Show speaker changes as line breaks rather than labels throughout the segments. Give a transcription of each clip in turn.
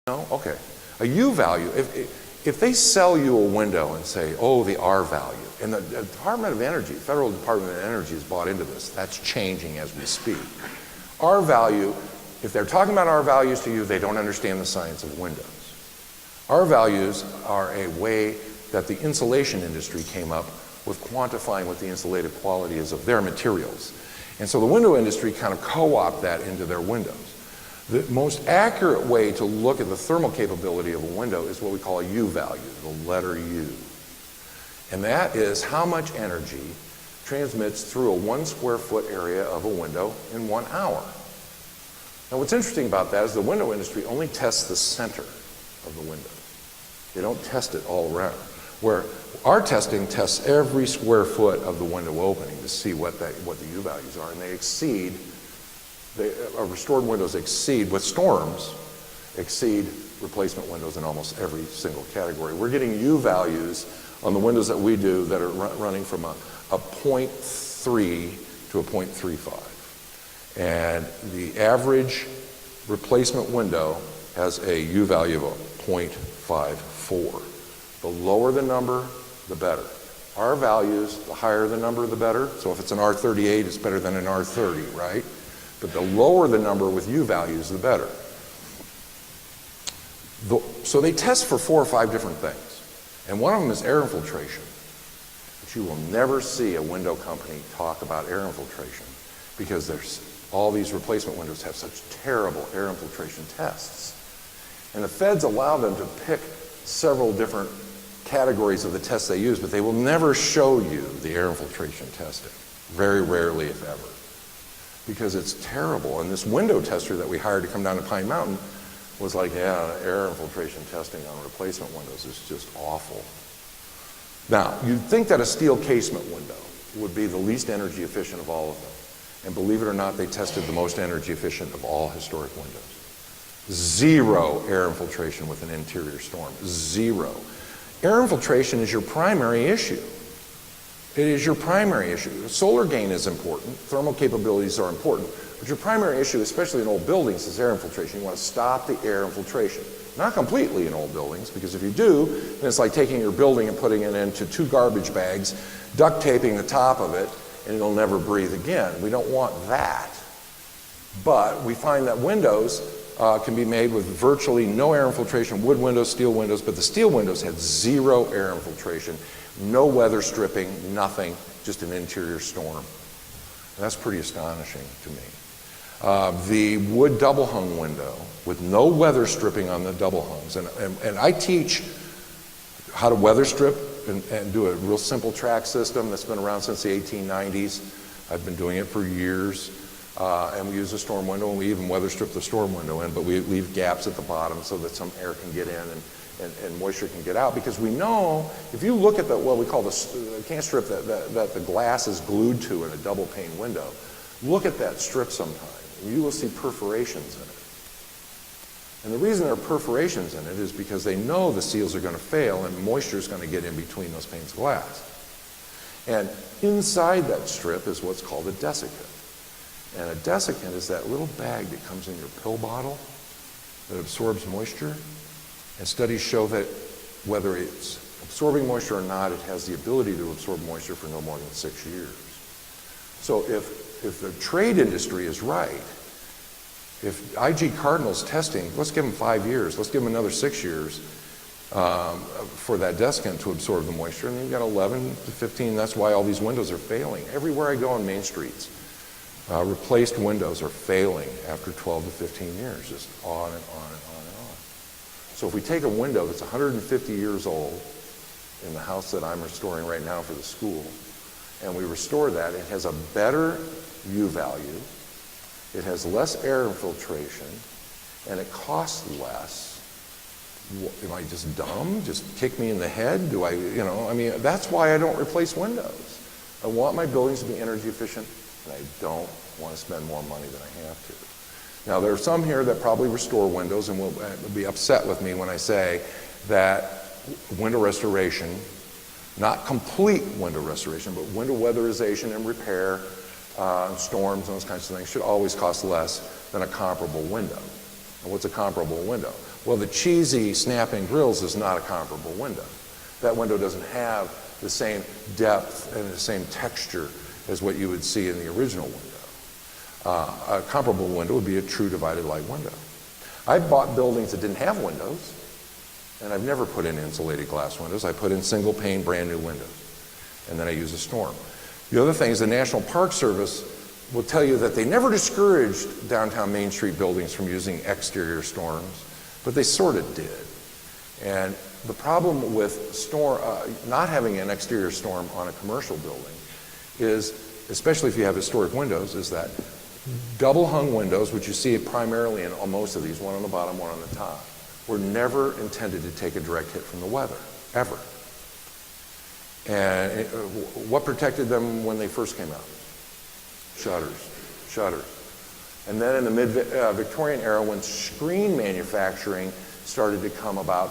No? Okay. A U value, if they sell you a window and say, oh, the R value, and the Department of Energy, Federal Department of Energy has bought into this. That's changing as we speak. R value, if they're talking about R values to you, they don't understand the science of windows. R values are a way that the insulation industry came up with quantifying what the insulative quality is of their materials. And so the window industry kind of co-opted that into their windows. The most accurate way to look at the thermal capability of a window is what we call a U value, the letter U. And that is how much energy transmits through a 1 square foot area of a window in 1 hour. Now what's interesting about that is the window industry only tests the center of the window. They don't test it all around. Where our testing tests every square foot of the window opening to see what the U values are, and they exceed, restored windows exceed, with storms, exceed replacement windows in almost every single category. We're getting U values on the windows that we do that are running from a 0.3 to a 0.35. And the average replacement window has a U value of a 0.54. The lower the number, the better. R values, the higher the number, the better. So if it's an R38, it's better than an R30, right? But the lower the number with U values, the better. So they test for 4 or 5 different things. And one of them is air infiltration. But you will never see a window company talk about air infiltration because there's all these replacement windows have such terrible air infiltration tests. And the feds allow them to pick several different categories of the tests they use, but they will never show you the air infiltration testing. Very rarely, if ever. Because it's terrible. And this window tester that we hired to come down to Pine Mountain was like, yeah, air infiltration testing on replacement windows is just awful. Now, you'd think that a steel casement window would be the least energy efficient of all of them. And believe it or not, they tested the most energy efficient of all historic windows. 0 air infiltration with an interior storm. 0. Air infiltration is your primary issue. It is your primary issue. Solar gain is important. Thermal capabilities are important. But your primary issue, especially in old buildings, is air infiltration. You want to stop the air infiltration. Not completely in old buildings, because if you do, then it's like taking your building and putting it into 2 garbage bags, duct taping the top of it, and it'll never breathe again. We don't want that. But we find that windows can be made with virtually no air infiltration, wood windows, steel windows, but the steel windows had 0 air infiltration, no weather stripping, nothing, just an interior storm. And that's pretty astonishing to me. The wood double hung window with no weather stripping on the double hungs, and I teach how to weather strip and do a real simple track system that's been around since the 1890s. I've been doing it for years. And we use a storm window, and we even weather strip the storm window in, but we leave gaps at the bottom so that some air can get in and moisture can get out. Because we know, if you look at what we call the can strip that the glass is glued to in a double pane window, look at that strip sometime, and you will see perforations in it. And the reason there are perforations in it is because they know the seals are going to fail and moisture is going to get in between those panes of glass. And inside that strip is what's called a desiccant. And a desiccant is that little bag that comes in your pill bottle that absorbs moisture. And studies show that whether it's absorbing moisture or not, it has the ability to absorb moisture for no more than 6 years. So if the trade industry is right, if IG Cardinal's testing, let's give them 5 years, let's give them another 6 years for that desiccant to absorb the moisture, and then you've got 11 to 15, that's why all these windows are failing. Everywhere I go on main streets, replaced windows are failing after 12 to 15 years, just on and on and on and on. So if we take a window that's 150 years old in the house that I'm restoring right now for the school, and we restore that, it has a better U value, it has less air infiltration, and it costs less. Am I just dumb? Just kick me in the head? Do I, I mean, that's why I don't replace windows. I want my buildings to be energy efficient, and I don't want to spend more money than I have to. Now, there are some here that probably restore windows and will be upset with me when I say that window restoration, not complete window restoration, but window weatherization and repair, storms and those kinds of things should always cost less than a comparable window. And what's a comparable window? Well, the cheesy snap-in grills is not a comparable window. That window doesn't have the same depth and the same texture as what you would see in the original window. A comparable window would be a true divided light window. I've bought buildings that didn't have windows, and I've never put in insulated glass windows. I put in single pane, brand new windows, and then I use a storm. The other thing is the National Park Service will tell you that they never discouraged downtown Main Street buildings from using exterior storms, but they sort of did. And the problem with not having an exterior storm on a commercial building is, especially if you have historic windows, is that double hung windows, which you see primarily in most of these, one on the bottom, one on the top, were never intended to take a direct hit from the weather, ever. And what protected them when they first came out? Shutters. And then in the mid-Victorian era, when screen manufacturing started to come about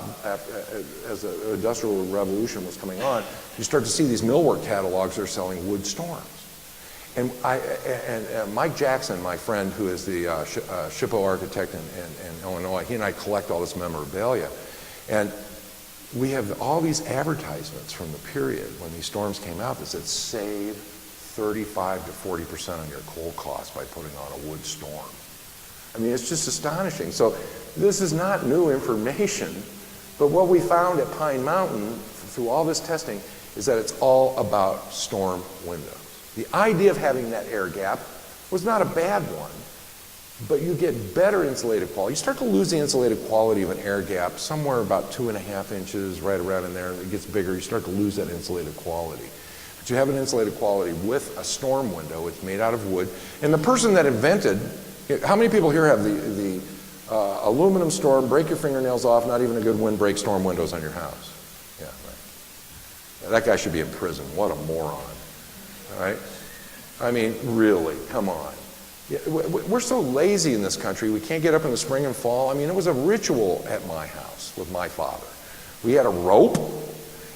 as the Industrial Revolution was coming on, you start to see these millwork catalogs that are selling wood storms. And Mike Jackson, my friend, who is the SHPO architect in Illinois, he and I collect all this memorabilia. And we have all these advertisements from the period when these storms came out that said, save 35 to 40% on your coal costs by putting on a wood storm. I mean, it's just astonishing. So this is not new information, but what we found at Pine Mountain through all this testing is that it's all about storm windows. The idea of having that air gap was not a bad one, but you get better insulated quality. You start to lose the insulated quality of an air gap somewhere about 2.5 inches, right around in there. It gets bigger, you start to lose that insulated quality. But you have an insulated quality with a storm window. It's made out of wood. And the person that invented, how many people here have the aluminum storm, break your fingernails off, not even a good windbreak storm windows on your house? Yeah, right. Yeah, that guy should be in prison. What a moron. All right? I mean, really, come on. Yeah, we're so lazy in this country, we can't get up in the spring and fall. I mean, it was a ritual at my house with my father. We had a rope,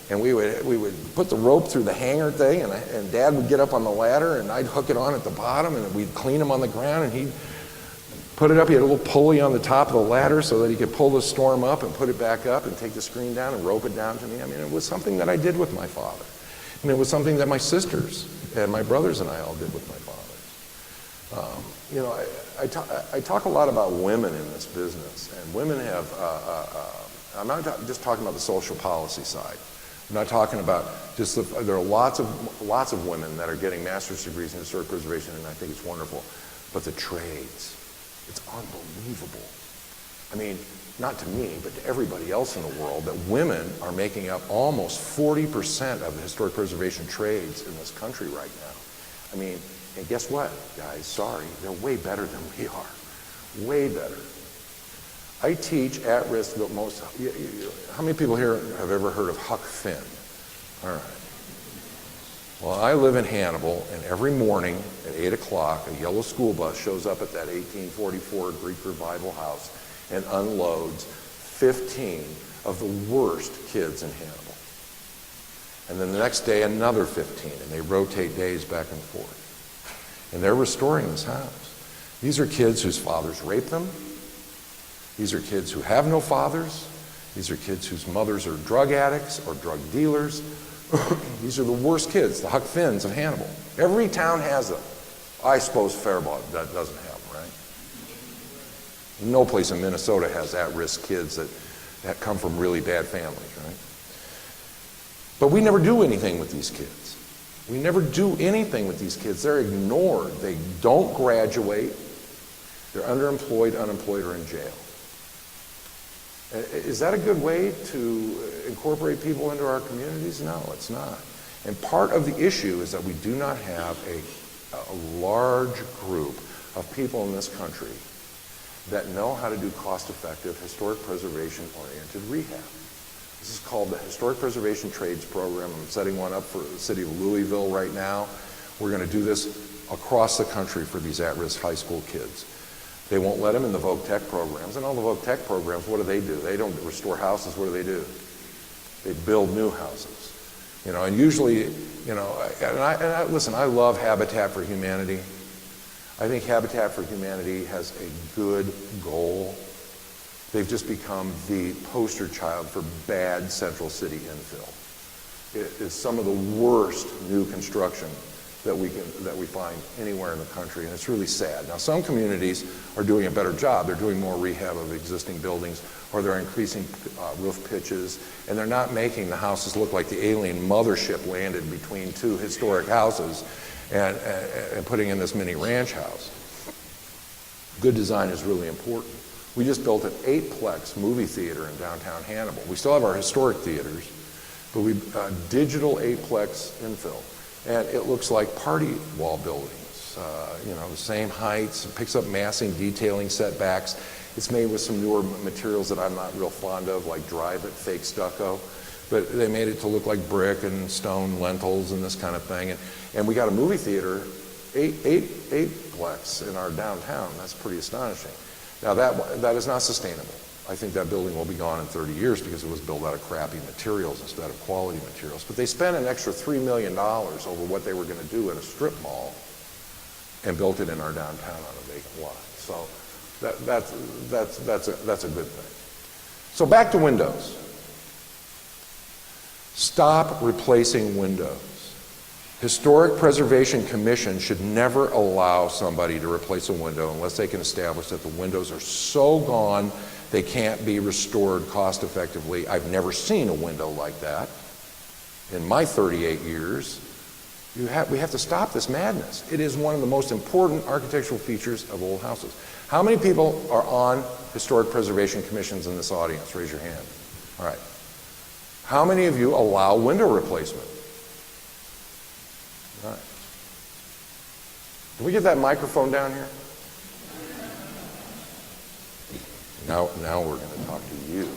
and we would put the rope through the hanger thing, and Dad would get up on the ladder, and I'd hook it on at the bottom, and we'd clean him on the ground, and he'd put it up. He had a little pulley on the top of the ladder so that he could pull the storm up and put it back up and take the screen down and rope it down to me. I mean, it was something that I did with my father. And it was something that my sisters and my brothers and I all did with my fathers. You know, I talk a lot about women in this business, and women have, I'm not just talking about the social policy side. I'm not talking about just, there are lots of women that are getting master's degrees in historic preservation, and I think it's wonderful. But the trades, it's unbelievable. I mean, not to me, but to everybody else in the world, that women are making up almost 40% of the historic preservation trades in this country right now. I mean, and guess what, guys? Sorry, they're way better than we are. Way better. I teach at-risk, the most, how many people here have ever heard of Huck Finn? All right. Well, I live in Hannibal, and every morning at 8 o'clock, a yellow school bus shows up at that 1844 Greek Revival house and unloads 15 of the worst kids in Hannibal. And then the next day, another 15, and they rotate days back and forth. And they're restoring this house. These are kids whose fathers raped them. These are kids who have no fathers. These are kids whose mothers are drug addicts or drug dealers. These are the worst kids, the Huck Finns of Hannibal. Every town has them. I suppose Faribault that doesn't have them, right? No place in Minnesota has at-risk kids that come from really bad families, right? But we never do anything with these kids. We never do anything with these kids. They're ignored. They don't graduate. They're underemployed, unemployed, or in jail. Is that a good way to incorporate people into our communities? No, it's not. And part of the issue is that we do not have a large group of people in this country that know how to do cost-effective, historic preservation-oriented rehab. This is called the Historic Preservation Trades Program. I'm setting one up for the city of Louisville right now. We're going to do this across the country for these at-risk high school kids. They won't let them in the Voc Tech programs. And all the Voc Tech programs, what do? They don't restore houses. What do? They build new houses. You know, and usually, you know, listen, I love Habitat for Humanity. I think Habitat for Humanity has a good goal, They've just become the poster child for bad central city infill. It is some of the worst new construction that we find anywhere in the country, and it's really sad. Now, some communities are doing a better job. They're doing more rehab of existing buildings, or they're increasing roof pitches, and they're not making the houses look like the alien mothership landed between two historic houses and putting in this mini ranch house. Good design is really important. We just built an 8-plex movie theater in downtown Hannibal. We still have our historic theaters, but we digital 8-plex infill. And it looks like party wall buildings, you know, the same heights. It picks up massing, detailing, setbacks. It's made with some newer materials that I'm not real fond of, like Drive-It, fake stucco. But they made it to look like brick and stone lentils and this kind of thing. And we got a movie theater, 8-plex in our downtown. That's pretty astonishing. Now that is not sustainable. I think that building will be gone in 30 years because it was built out of crappy materials instead of quality materials. But they spent an extra $3 million over what they were going to do at a strip mall and built it in our downtown on a vacant lot. So that's a good thing. So back to windows. Stop replacing windows. Historic Preservation Commission should never allow somebody to replace a window unless they can establish that the windows are so gone they can't be restored cost effectively. I've never seen a window like that in my 38 years. We have to stop this madness. It is one of the most important architectural features of old houses. How many people are on Historic Preservation Commissions in this audience? Raise your hand. All right. How many of you allow window replacement? All right. Can we get that microphone down here? Now we're going to talk to you.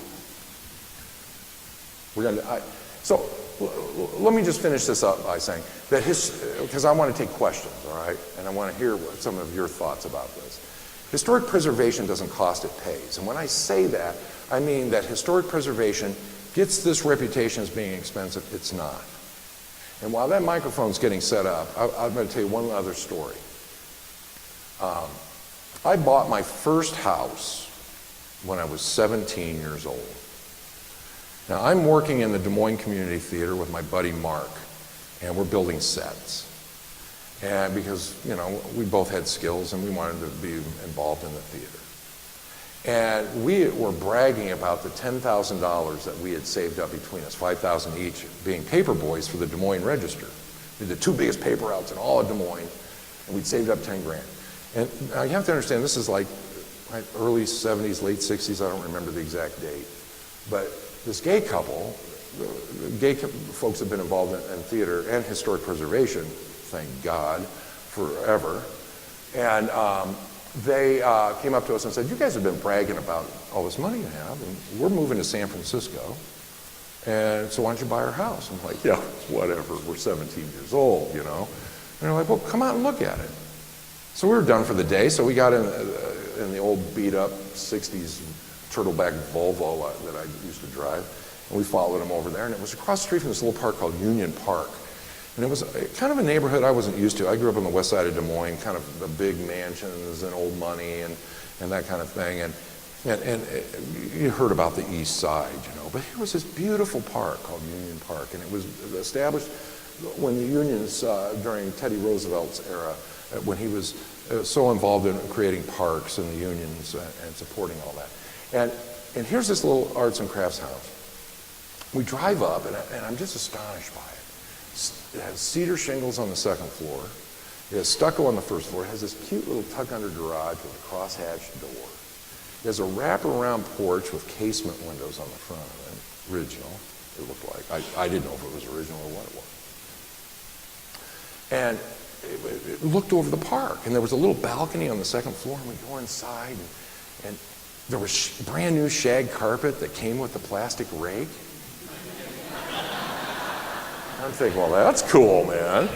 So let me just finish this up by saying that because I want to take questions, all right? And I want to hear some of your thoughts about this. Historic preservation doesn't cost, it pays. And when I say that, I mean that historic preservation gets this reputation as being expensive. It's not. And while that microphone's getting set up, I'm going to tell you one other story. I bought my first house when I was 17 years old. Now, I'm working in the Des Moines Community Theater with my buddy Mark, and we're building sets. And because, you know, we both had skills and we wanted to be involved in the theater. And we were bragging about the $10,000 that we had saved up between us, $5,000 each, being paper boys for the Des Moines Register. We did the 2 biggest paper outs in all of Des Moines, and we'd saved up 10 grand. And now you have to understand, this is like early 70s, late 60s, I don't remember the exact date. But this gay couple, gay folks have been involved in theater and historic preservation, thank God, forever. And they came up to us and said, you guys have been bragging about all this money you have, and we're moving to San Francisco, and so why don't you buy our house? I'm like, yeah, whatever, we're 17 years old, you know. And they're like, well, come out and look at it. So we were done for the day, so we got in the old beat-up 60s turtleback Volvo that I used to drive, and we followed them over there, and it was across the street from this little park called Union Park. And it was kind of a neighborhood I wasn't used to. I grew up on the west side of Des Moines, kind of the big mansions and old money and that kind of thing. And you heard about the east side, you know. But here was this beautiful park called Union Park, and it was established when the unions, during Teddy Roosevelt's era, when he was so involved in creating parks and the unions and supporting all that. And here's this little arts and crafts house. We drive up, and I'm just astonished by it. It has cedar shingles on the second floor. It has stucco on the first floor. It has this cute little tuck-under garage with a crosshatched door. It has a wraparound porch with casement windows on the front of it. Original, it looked like. I didn't know if it was original or what it was. And it looked over the park, and there was a little balcony on the second floor, and we go inside, and there was brand new shag carpet that came with the plastic rake. I'm thinking, well, that's cool, man.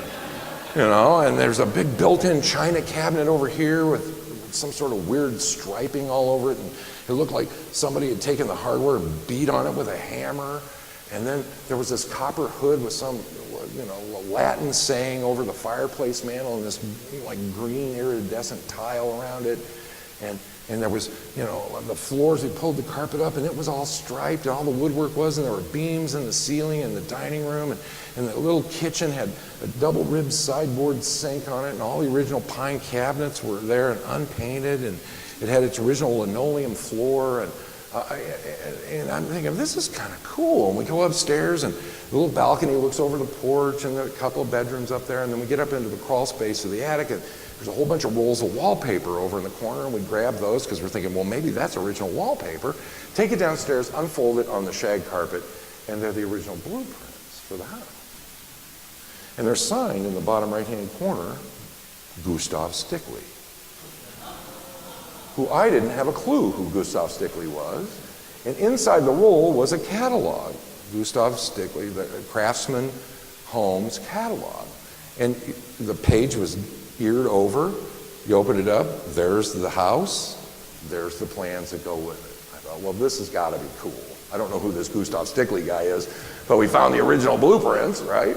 You know, and there's a big built-in china cabinet over here with some sort of weird striping all over it, and it looked like somebody had taken the hardware and beat on it with a hammer. And then there was this copper hood with some, you know, Latin saying over the fireplace mantle and this like green iridescent tile around it. And And there was, the floors, we pulled the carpet up and it was all striped and all the woodwork was, and there were beams in the ceiling in the dining room, and the little kitchen had a double ribbed sideboard sink on it, and all the original pine cabinets were there and unpainted, and it had its original linoleum floor, and I'm thinking, this is kind of cool. And we go upstairs, and the little balcony looks over the porch, and there are a couple of bedrooms up there, and then we get up into the crawl space of the attic, and there's a whole bunch of rolls of wallpaper over in the corner, and we grab those because we're thinking, well, maybe that's original wallpaper. Take it downstairs, unfold it on the shag carpet, and they're the original blueprints for the house. And they're signed in the bottom right-hand corner, Gustav Stickley, who I didn't have a clue who Gustav Stickley was. And inside the roll was a catalog, Gustav Stickley, the Craftsman Homes catalog. And the page was geared over. You open it up, there's the house, there's the plans that go with it. I thought, well, this has got to be cool. I don't know who this Gustav Stickley guy is, but we found the original blueprints, right?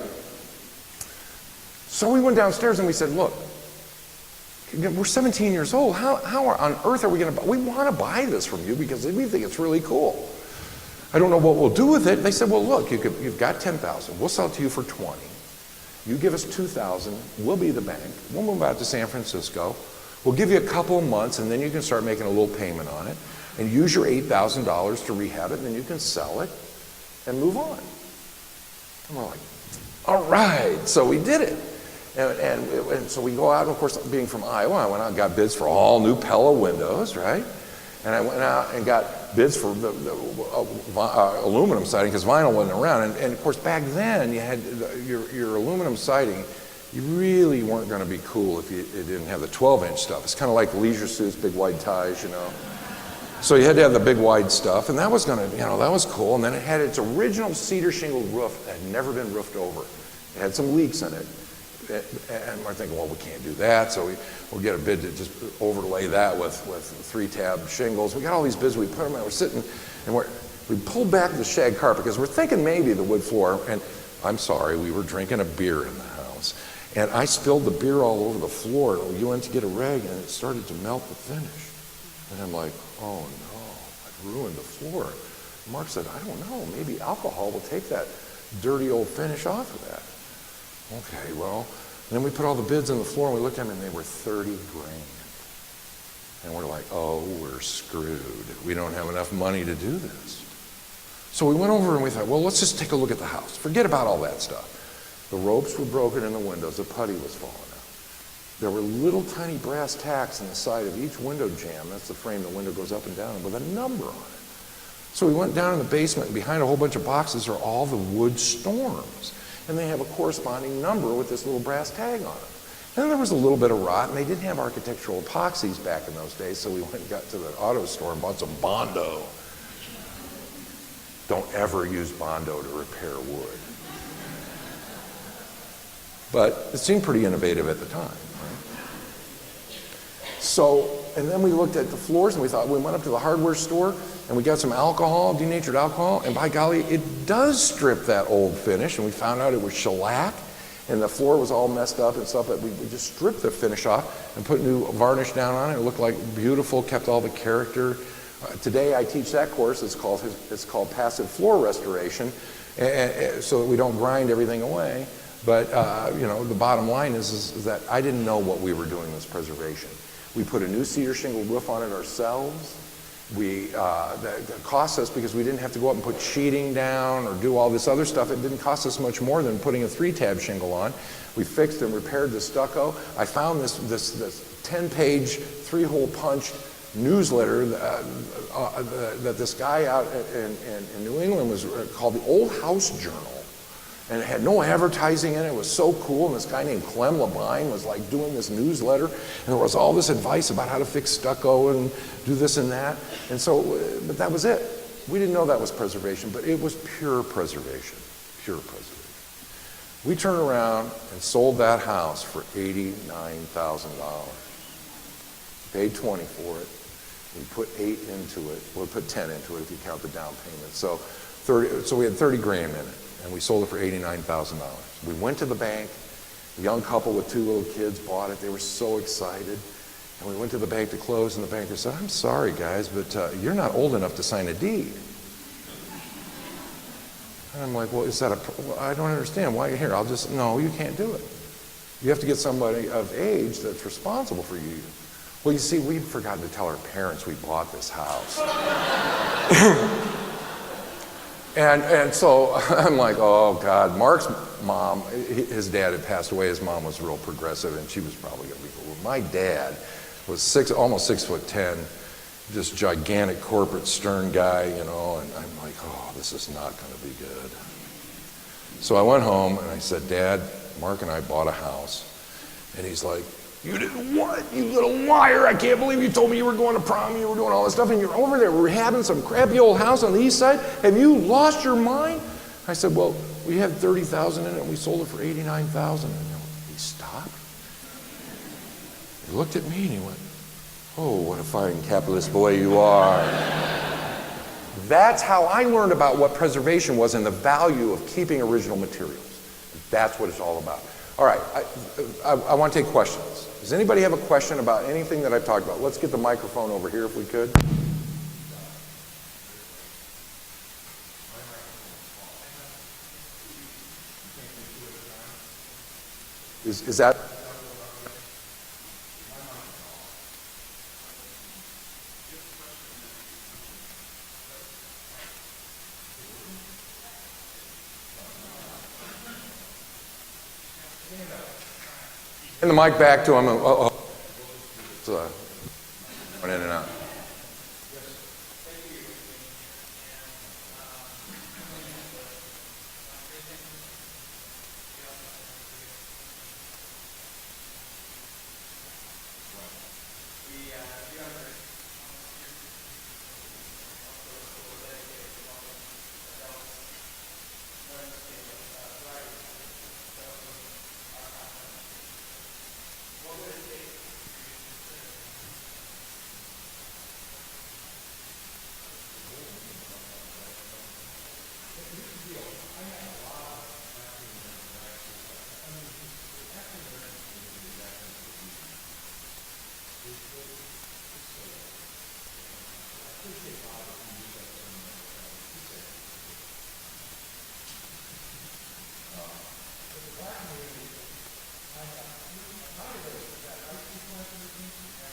So we went downstairs and we said, look, we're 17 years old. How on earth are we going to buy? We want to buy this from you because we think it's really cool. I don't know what we'll do with it. They said, well, look, you've got $10,000. We'll sell it to you for $20,000. You give us $2,000. We'll be the bank. We'll move out to San Francisco. We'll give you a couple of months, and then you can start making a little payment on it, and use your $8,000 to rehab it, and then you can sell it and move on. And we're like, all right. So we did it. And so we go out, and of course, being from Iowa, I went out and got bids for all new Pella windows, right? And I went out and got bids for the aluminum siding because vinyl wasn't around. And of course, back then, you had your aluminum siding, you really weren't going to be cool if it didn't have the 12-inch stuff. It's kind of like leisure suits, big wide ties, So you had to have the big wide stuff, and that was going to, that was cool. And then it had its original cedar shingled roof that had never been roofed over. It had some leaks in it. And we're thinking, well, we can't do that, so we'll get a bid to just overlay that with 3-tab shingles. We got all these bids, we put them out, we're sitting, and we pulled back the shag carpet because we're thinking maybe the wood floor, and I'm sorry, we were drinking a beer in the house, and I spilled the beer all over the floor, and we went to get a rag, and it started to melt the finish. And I'm like, oh no, I've ruined the floor. Mark said, I don't know, maybe alcohol will take that dirty old finish off of that. Okay, well, and then we put all the bids on the floor and we looked at them and they were $30,000. And we're like, oh, we're screwed. We don't have enough money to do this. So we went over and we thought, well, let's just take a look at the house. Forget about all that stuff. The ropes were broken in the windows. The putty was falling out. There were little tiny brass tacks on the side of each window jamb. That's the frame the window goes up and down with a number on it. So we went down in the basement and behind a whole bunch of boxes are all the wood storms. And they have a corresponding number with this little brass tag on it. And then there was a little bit of rot, and they didn't have architectural epoxies back in those days, so we went and got to the auto store and bought some Bondo. Don't ever use Bondo to repair wood. But it seemed pretty innovative at the time, right? So, and then we looked at the floors, and we went up to the hardware store, and we got some alcohol, denatured alcohol, and by golly, it does strip that old finish, and we found out it was shellac, and the floor was all messed up and stuff, but we just stripped the finish off and put new varnish down on it. It looked like beautiful, kept all the character. Today I teach that course. It's called passive floor restoration, so that we don't grind everything away. But the bottom line is that I didn't know what we were doing in this preservation. We put a new cedar shingle roof on it ourselves. That cost us because we didn't have to go up and put sheeting down or do all this other stuff. It didn't cost us much more than putting a 3-tab shingle on. We fixed and repaired the stucco. I found this 10-page, 3-hole punched newsletter that this guy out in New England was called the Old House Journal. And it had no advertising in it. It was so cool. And this guy named Clem Labine was like doing this newsletter. And there was all this advice about how to fix stucco and do this and that. And so, but that was it. We didn't know that was preservation, but it was pure preservation. Pure preservation. We turned around and sold that house for $89,000. Paid $20,000 for it. We put $8,000 into it. Well, we put $10,000 into it if you count the down payment. So we had $30,000 in it. And we sold it for $89,000. We went to the bank. A young couple with 2 little kids bought it. They were so excited. And we went to the bank to close, and the banker said, I'm sorry, guys, but you're not old enough to sign a deed. And I'm like, well, is that well, I don't understand. Why are you here? No, you can't do it. You have to get somebody of age that's responsible for you. Well, you see, we'd forgotten to tell our parents we bought this house. and so I'm like, oh, God. Mark's mom, his dad had passed away. His mom was real progressive, and she was probably going to be cool. My dad was almost 6'10", just gigantic corporate stern guy, you know, and I'm like, oh, this is not going to be good. So I went home and I said, Dad, Mark and I bought a house. And he's like, you didn't what? You little liar. I can't believe you told me you were going to prom, you were doing all this stuff, and you're over there rehabbing some crappy old house on the east side? Have you lost your mind? I said, well, we had $30,000 in it and we sold it for $89,000. And he stopped. He looked at me and he went, oh, what a fine capitalist boy you are. That's how I learned about what preservation was and the value of keeping original materials. That's what it's all about. All right, I want to take questions. Does anybody have a question about anything that I've talked about? Let's get the microphone over here if we could. Is that? And the mic back to him. Went in and out.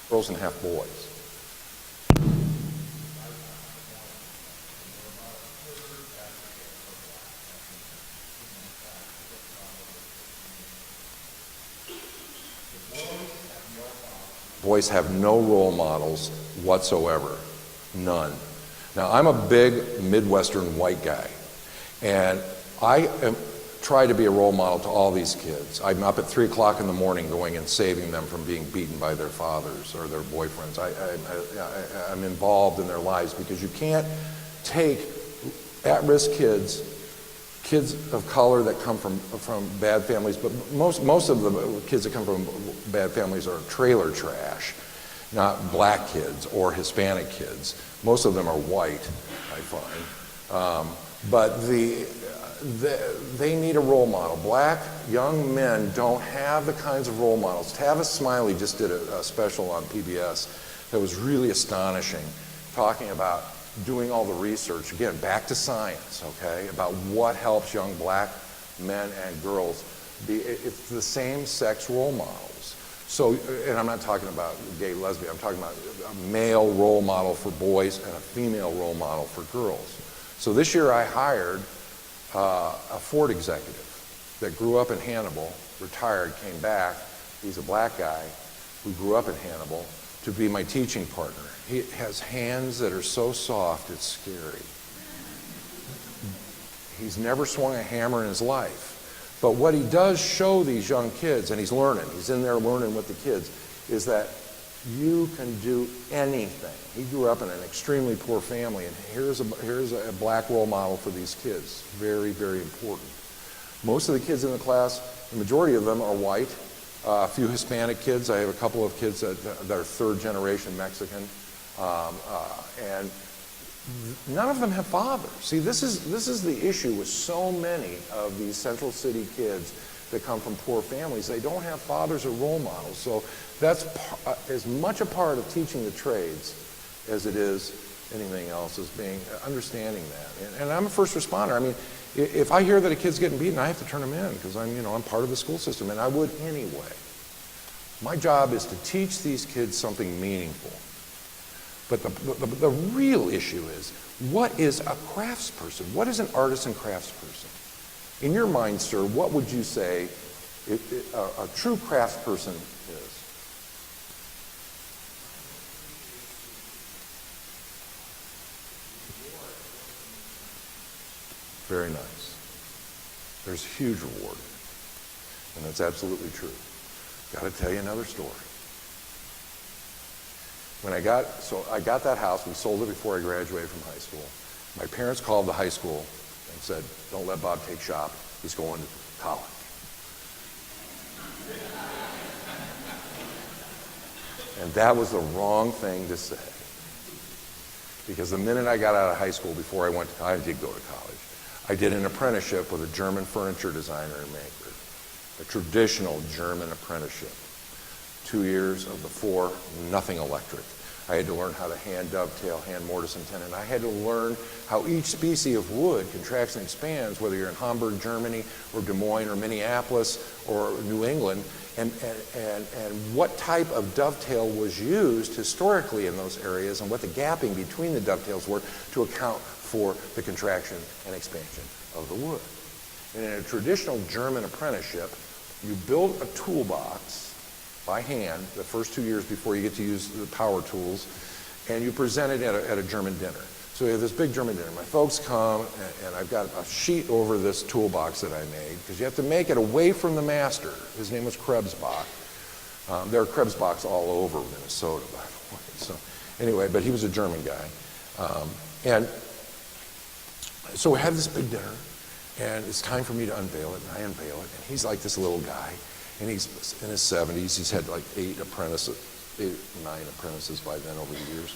Girls and half boys. Boys have no role models whatsoever. None. Now, I'm a big Midwestern white guy, and I try to be a role model to all these kids. I'm up at 3 o'clock in the morning going and saving them from being beaten by their fathers or their boyfriends. I'm involved in their lives because you can't take at-risk kids of color that come from bad families, but most of the kids that come from bad families are trailer trash, not black kids or Hispanic kids. Most of them are white, I find. But they need a role model. Black young men don't have the kinds of role models. Tavis Smiley just did a special on PBS that was really astonishing, talking about doing all the research, again, back to science, okay, about what helps young black men and girls it's the same sex role models. So, and I'm not talking about gay, lesbian, I'm talking about a male role model for boys and a female role model for girls. So this year I hired a Ford executive that grew up in Hannibal, retired, came back. He's a black guy who grew up in Hannibal to be my teaching partner. He has hands that are so soft, it's scary. He's never swung a hammer in his life. But what he does show these young kids, and he's learning, he's in there learning with the kids, is that you can do anything. He grew up in an extremely poor family, and here's a black role model for these kids. Very, very important. Most of the kids in the class, the majority of them are white. A few Hispanic kids. I have a couple of kids that are third generation Mexican, and none of them have fathers. See, this is the issue with so many of these Central City kids that come from poor families. They don't have fathers or role models. So that's as much a part of teaching the trades as it is anything else, is being understanding that. And I'm a first responder. I mean, if I hear that a kid's getting beaten, I have to turn him in because I'm part of the school system, and I would anyway. My job is to teach these kids something meaningful. But the real issue is, what is a craftsperson? What is an artist and craftsperson? In your mind, sir, what would you say a true craftsperson is? Very nice. There's huge reward, and that's absolutely true. Got to tell you another story. When I got that house, we sold it before I graduated from high school. My parents called the high school and said, "Don't let Bob take shop. He's going to college." And that was the wrong thing to say. Because the minute I got out of high school, before I went to college, I did go to college, I did an apprenticeship with a German furniture designer and maker, a traditional German apprenticeship. 2 years of the 4, nothing electric. I had to learn how to hand dovetail, hand mortise and tenon. I had to learn how each species of wood contracts and expands, whether you're in Hamburg, Germany, or Des Moines, or Minneapolis, or New England, and what type of dovetail was used historically in those areas, and what the gapping between the dovetails were to account for the contraction and expansion of the wood. And in a traditional German apprenticeship, you build a toolbox by hand the first 2 years before you get to use the power tools, and you present it at a German dinner. So we have this big German dinner. My folks come, and I've got a sheet over this toolbox that I made, because you have to make it away from the master. His name was Krebsbach. There are Krebsbachs all over Minnesota, by the way. So anyway, but he was a German guy. And so we have this big dinner, and it's time for me to unveil it, and I unveil it, and he's like this little guy. And he's in his 70s. He's had like 8 or 9 apprentices by then over the years.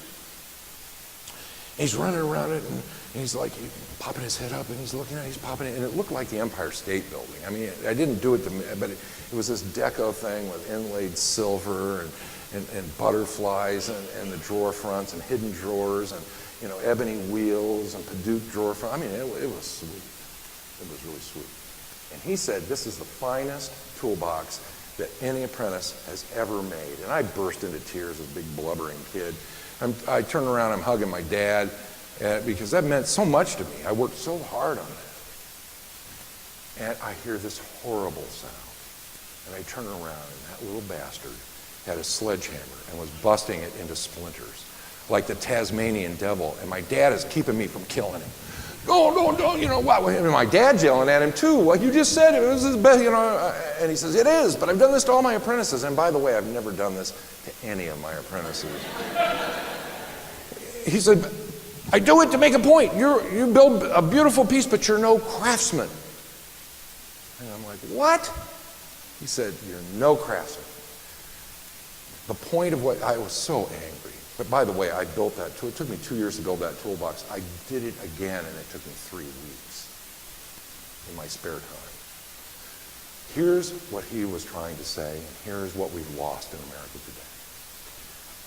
And he's running around it, and he's like popping his head up, and he's looking at it, he's popping it, and it looked like the Empire State Building. I mean, I didn't do it, but it was this deco thing with inlaid silver and butterflies and the drawer fronts and hidden drawers and, ebony wheels and Paduke drawer fronts. I mean, it was sweet. It was really sweet. And he said, "This is the finest toolbox that any apprentice has ever made." And I burst into tears as a big blubbering kid. I turn around, I'm hugging my dad, because that meant so much to me. I worked so hard on that. And I hear this horrible sound. And I turn around, and that little bastard had a sledgehammer and was busting it into splinters, like the Tasmanian devil. And my dad is keeping me from killing him. Don't, what? And my dad's yelling at him too. Well, you just said it was his best, And he says, "It is, but I've done this to all my apprentices. And by the way, I've never done this to any of my apprentices." He said, "I do it to make a point. You build a beautiful piece, but you're no craftsman." And I'm like, "What?" He said, "You're no craftsman." The point of what, I was so angry. But by the way, I built that tool. It took me 2 years to build that toolbox. I did it again, and it took me 3 weeks in my spare time. Here's what he was trying to say, and here's what we've lost in America today.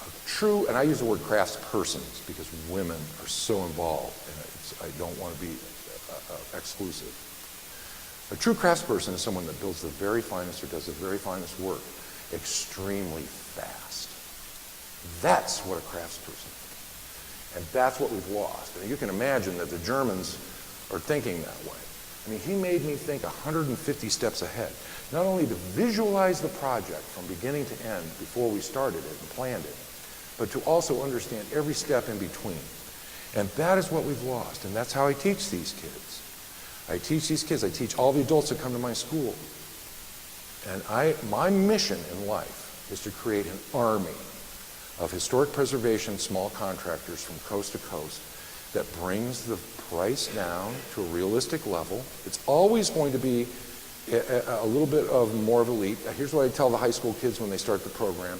A true, and I use the word craftspersons because women are so involved, and I don't want to be exclusive. A true craftsperson is someone that builds the very finest or does the very finest work extremely fast. That's what a craftsperson is. And that's what we've lost. And you can imagine that the Germans are thinking that way. I mean, he made me think 150 steps ahead. Not only to visualize the project from beginning to end before we started it and planned it, but to also understand every step in between. And that is what we've lost. And that's how I teach these kids. I teach these kids. I teach all the adults that come to my school. And my mission in life is to create an army of historic preservation small contractors from coast to coast that brings the price down to a realistic level. It's always going to be a little bit of more of elite. Here's what I tell the high school kids when they start the program.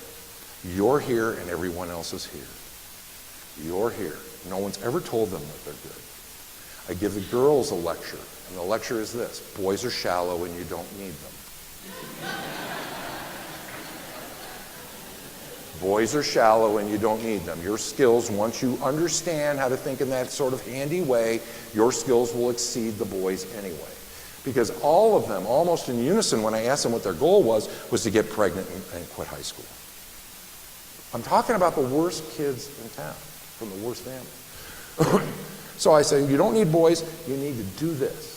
You're here and everyone else is here. You're here. No one's ever told them that they're good. I give the girls a lecture, and the lecture is this: boys are shallow and you don't need them. Boys are shallow and you don't need them. Your skills, once you understand how to think in that sort of handy way, your skills will exceed the boys anyway. Because all of them, almost in unison, when I asked them what their goal was to get pregnant and quit high school. I'm talking about the worst kids in town, from the worst families. So I say, you don't need boys, you need to do this.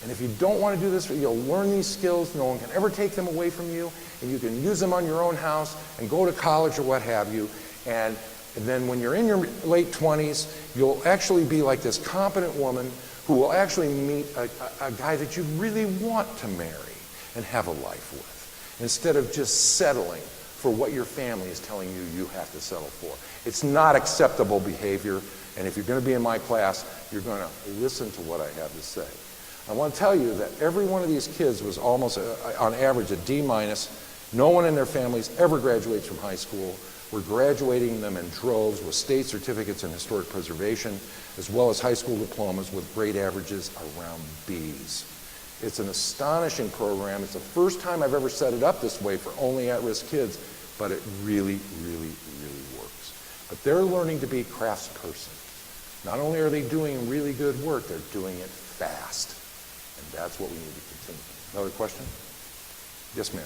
And if you don't want to do this, you'll learn these skills, no one can ever take them away from you, and you can use them on your own house and go to college or what have you. And then when you're in your late 20s, you'll actually be like this competent woman who will actually meet a guy that you really want to marry and have a life with, instead of just settling for what your family is telling you you have to settle for. It's not acceptable behavior, and if you're going to be in my class, you're going to listen to what I have to say. I want to tell you that every one of these kids was almost, on average, a D-. No one in their families ever graduates from high school. We're graduating them in droves with state certificates in historic preservation, as well as high school diplomas with grade averages around B's. It's an astonishing program. It's the first time I've ever set it up this way for only at-risk kids, but it really, really, really works. But they're learning to be craftspersons. Not only are they doing really good work, they're doing it fast. And that's what we need to continue. Another question? Yes, ma'am.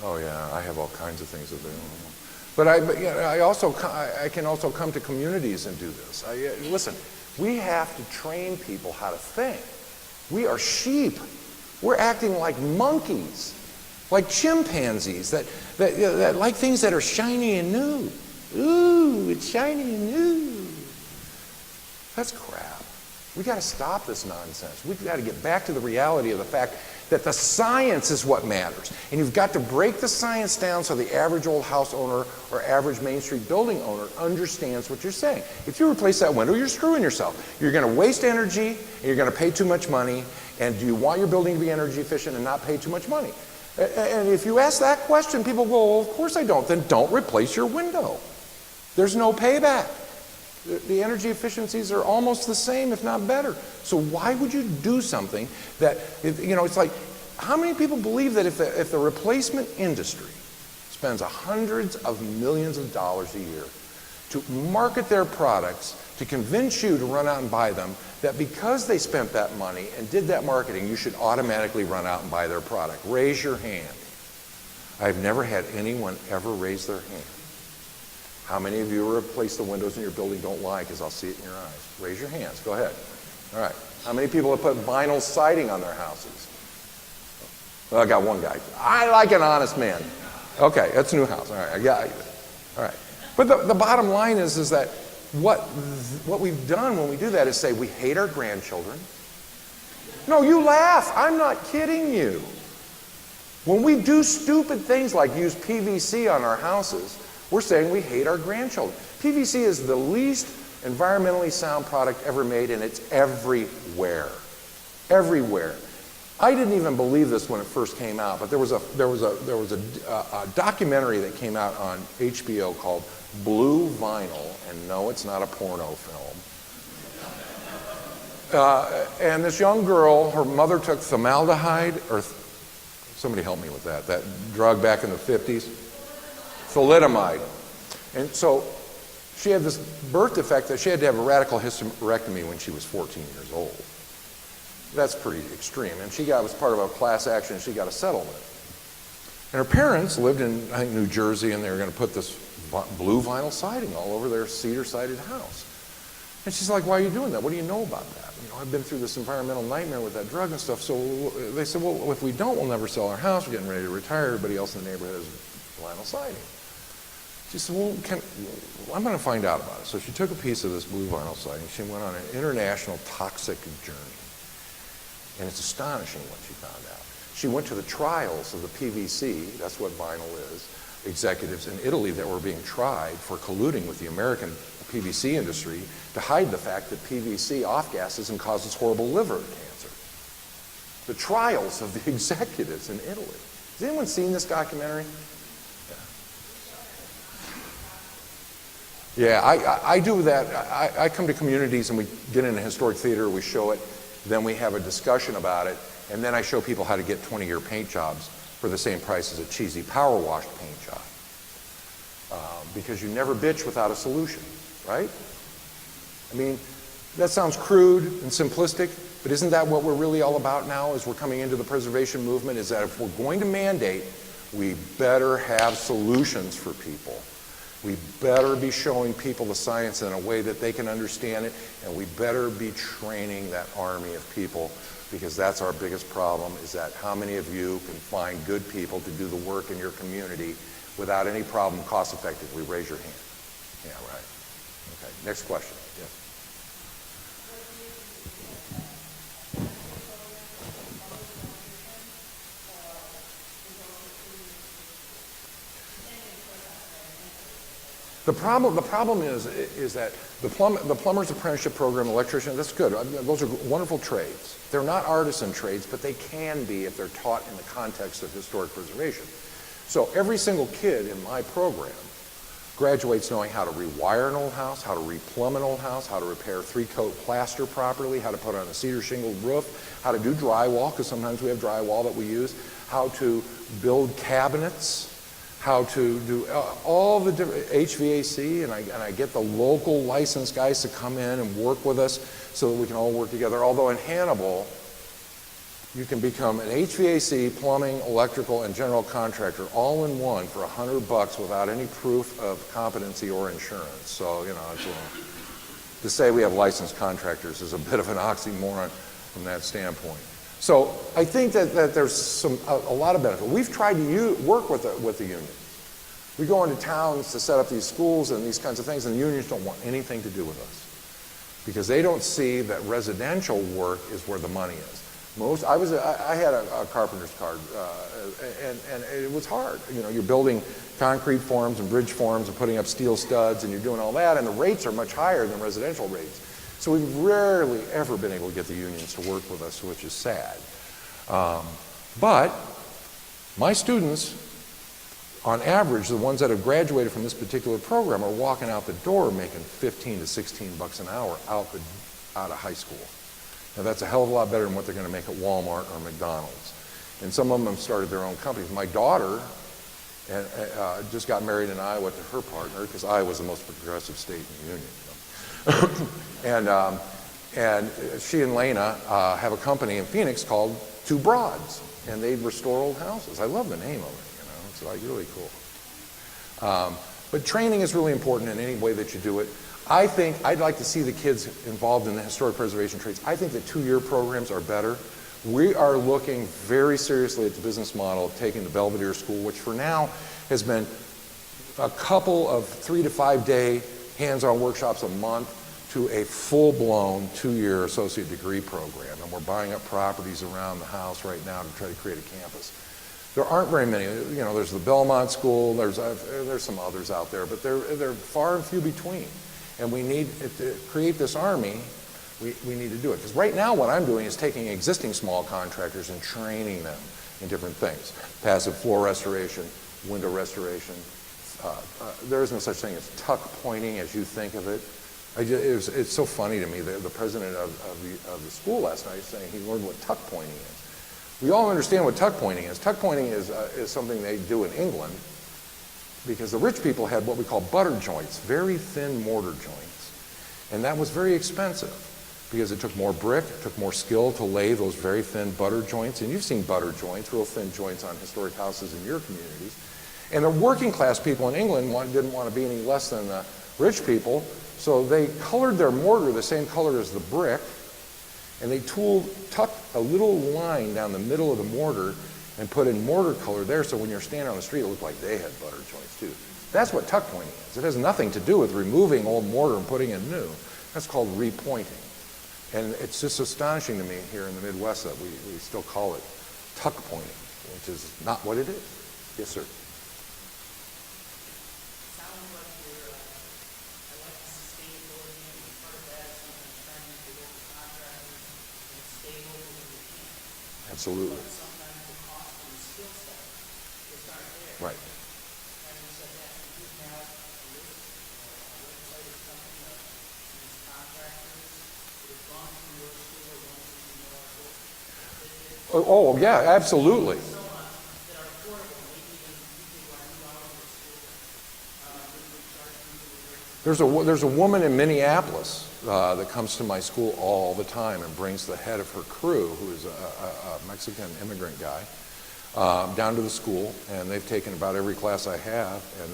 Oh yeah, I have all kinds of things available. But I can also come to communities and do this. Listen, we have to train people how to think. We are sheep. We're acting like monkeys, like chimpanzees that like things that are shiny and new. Ooh, it's shiny and new. That's crap. We got to stop this nonsense. We've got to get back to the reality of the fact that the science is what matters. And you've got to break the science down so the average old house owner or average Main Street building owner understands what you're saying. If you replace that window, you're screwing yourself. You're going to waste energy, and you're going to pay too much money, and do you want your building to be energy efficient and not pay too much money? And if you ask that question, people go, well, of course I don't. Then don't replace your window. There's no payback. The energy efficiencies are almost the same, if not better. So why would you do something that, it's like, how many people believe that if the replacement industry spends hundreds of millions of dollars a year to market their products, to convince you to run out and buy them, that because they spent that money and did that marketing, you should automatically run out and buy their product? Raise your hand. I've never had anyone ever raise their hand. How many of you who replace the windows in your building? Don't lie, because I'll see it in your eyes. Raise your hands. Go ahead. All right. How many people have put vinyl siding on their houses? Well, I got one guy. I like an honest man. Okay, that's a new house. All right, I got it. All right. But the bottom line is that what we've done when we do that is say we hate our grandchildren. No, you laugh. I'm not kidding you. When we do stupid things like use PVC on our houses, we're saying we hate our grandchildren. PVC is the least environmentally sound product ever made, and it's everywhere. Everywhere. I didn't even believe this when it first came out, but there was a documentary that came out on HBO called Blue Vinyl, and no, it's not a porno film. And this young girl, her mother took formaldehyde, or somebody help me with that drug back in the 50s. Thalidomide. And so she had this birth defect that she had to have a radical hysterectomy when she was 14 years old. That's pretty extreme. And she was part of a class action, and she got a settlement. And her parents lived in, I think, New Jersey, and they were going to put this blue vinyl siding all over their cedar-sided house. And she's like, why are you doing that? What do you know about that? I've been through this environmental nightmare with that drug and stuff. So they said, well, if we don't, we'll never sell our house. We're getting ready to retire. Everybody else in the neighborhood has vinyl siding. She said, well, I'm going to find out about it. So she took a piece of this blue vinyl siding. She went on an international toxic journey. And it's astonishing what she found out. She went to the trials of the PVC, that's what vinyl is, executives in Italy that were being tried for colluding with the American PVC industry to hide the fact that PVC off-gases and causes horrible liver cancer. The trials of the executives in Italy. Has anyone seen this documentary? Yeah, I do that. I come to communities and we get in a historic theater, we show it, then we have a discussion about it, and then I show people how to get 20-year paint jobs for the same price as a cheesy power washed paint job. Because you never bitch without a solution, right? I mean, that sounds crude and simplistic, but isn't that what we're really all about now as we're coming into the preservation movement, is that if we're going to mandate, we better have solutions for people. We better be showing people the science in a way that they can understand it, and we better be training that army of people, because that's our biggest problem, is that how many of you can find good people to do the work in your community without any problem cost effectively? Raise your hand. Yeah, right. Okay, next question. Yes. The problem is that the plumber's apprenticeship program, electrician, that's good. Those are wonderful trades. They're not artisan trades, but they can be if they're taught in the context of historic preservation. So every single kid in my program graduates knowing how to rewire an old house, how to replumb an old house, how to repair three-coat plaster properly, how to put on a cedar shingled roof, how to do drywall, because sometimes we have drywall that we use, how to build cabinets, how to do all the different HVAC, and I get the local licensed guys to come in and work with us so that we can all work together. Although in Hannibal, you can become an HVAC, plumbing, electrical, and general contractor all in one for $100 without any proof of competency or insurance. So, you know, to say we have licensed contractors is a bit of an oxymoron from that standpoint. So I think that there's a lot of benefit. We've tried to work with the unions. We go into towns to set up these schools and these kinds of things, and the unions don't want anything to do with us because they don't see that residential work is where the money is. I had a carpenter's card, and it was hard. You know, you're building concrete forms and bridge forms and putting up steel studs, and you're doing all that, and the rates are much higher than residential rates. So we've rarely ever been able to get the unions to work with us, which is sad. But my students, on average, the ones that have graduated from this particular program are walking out the door making $15 to $16 an hour out of high school. Now that's a hell of a lot better than what they're going to make at Walmart or McDonald's. And some of them have started their own companies. My daughter just got married in Iowa to her partner, because Iowa was the most progressive state in the union. And she and Lena have a company in Phoenix called Two Broads, and they restore old houses. I love the name of it, you know, it's like really cool. But training is really important in any way that you do it. I think I'd like to see the kids involved in the historic preservation trades. I think the two-year programs are better. We are looking very seriously at the business model of taking the Belvedere School, which for now has been a couple of 3 to 5 day hands-on workshops a month, to a full-blown two-year associate degree program. And we're buying up properties around the house right now to try to create a campus. There aren't very many. You know, there's the Belmont School, there's some others out there, but they're far and few between. And we need to create this army. We need to do it. Because right now what I'm doing is taking existing small contractors and training them in different things. Passive floor restoration, window restoration. There is no such thing as tuck pointing as you think of it. It's so funny to me. The president of the school last night saying he learned what tuck pointing is. We all understand what tuck pointing is. Tuck pointing is something they do in England, because the rich people had what we call butter joints, very thin mortar joints. And that was very expensive because it took more brick, it took more skill to lay those very thin butter joints. And you've seen butter joints, real thin joints on historic houses in your communities. And the working class people in England didn't want to be any less than the rich people, so they colored their mortar the same color as the brick, and they tucked a little line down the middle of the mortar and put in mortar color there, so when you're standing on the street, it looked like they had butter joints too. That's what tuck pointing is. It has nothing to do with removing old mortar and putting in new. That's called repointing. And it's just astonishing to me here in the Midwest that we still call it tuck pointing, which is not what it is. Yes, sir. Absolutely.
But sometimes the cost and the skill set just aren't there.
Right.
Having said that, we do have a list, a website of company of these contractors that have gone through your school or ones that you know are good.
Oh, yeah, absolutely.
So on that are affordable, maybe even people who are new out of the school, we would charge them to the
There's a woman in Minneapolis that comes to my school all the time and brings the head of her crew, who is a Mexican immigrant guy, down to the school, and they've taken about every class I have, and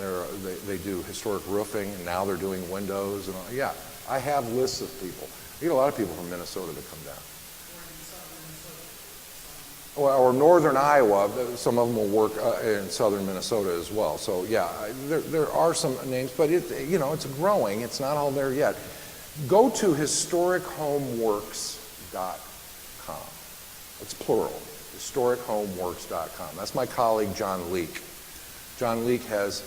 they do historic roofing, and now they're doing windows, and all. Yeah, I have lists of people. I get a lot of people from Minnesota that come down. Or northern Iowa, some of them will work in southern Minnesota as well. So yeah, there are some names, but it's growing. It's not all there yet. Go to historichomeworks.com. It's plural, historichomeworks.com. That's my colleague John Leake. John Leake has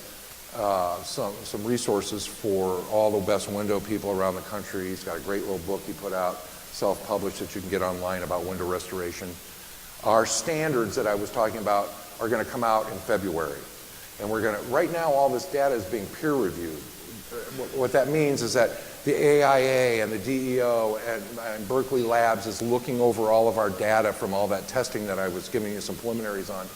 some resources for all the best window people around the country. He's got a great little book he put out, self-published, that you can get online about window restoration. Our standards that I was talking about are going to come out in February. And right now all this data is being peer reviewed. What that means is that the AIA and the DEO and Berkeley Labs is looking over all of our data from all that testing that I was giving you some preliminaries on,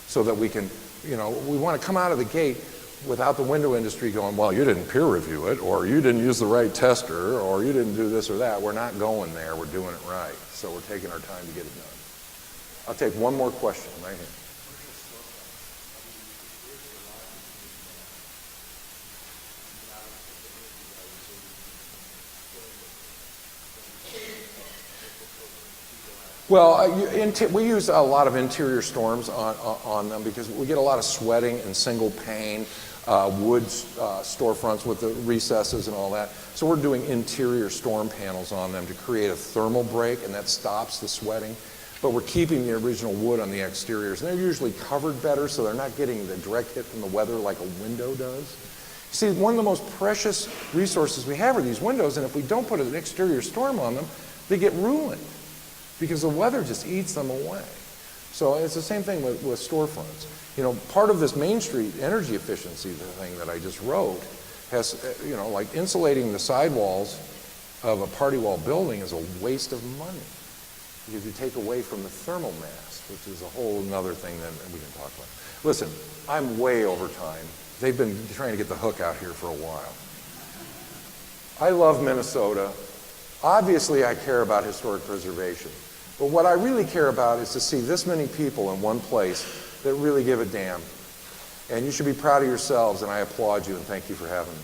so that we can, we want to come out of the gate without the window industry going, well, you didn't peer review it, or you didn't use the right tester, or you didn't do this or that. We're not going there. We're doing it right. So we're taking our time to get it done. I'll take one more question right here. Well, we use a lot of interior storms on them because we get a lot of sweating and single pane wood storefronts with the recesses and all that. So we're doing interior storm panels on them to create a thermal break, and that stops the sweating. But we're keeping the original wood on the exteriors. And they're usually covered better, so they're not getting the direct hit from the weather like a window does. See, one of the most precious resources we have are these windows, and if we don't put an exterior storm on them, they get ruined because the weather just eats them away. So it's the same thing with storefronts. Part of this Main Street energy efficiency thing that I just wrote has, like insulating the sidewalls of a party wall building is a waste of money, because you take away from the thermal mass, which is a whole other thing that we can talk about. Listen, I'm way over time. They've been trying to get the hook out here for a while. I love Minnesota. Obviously, I care about historic preservation. But what I really care about is to see this many people in one place that really give a damn. And you should be proud of yourselves, and I applaud you, and thank you for having me.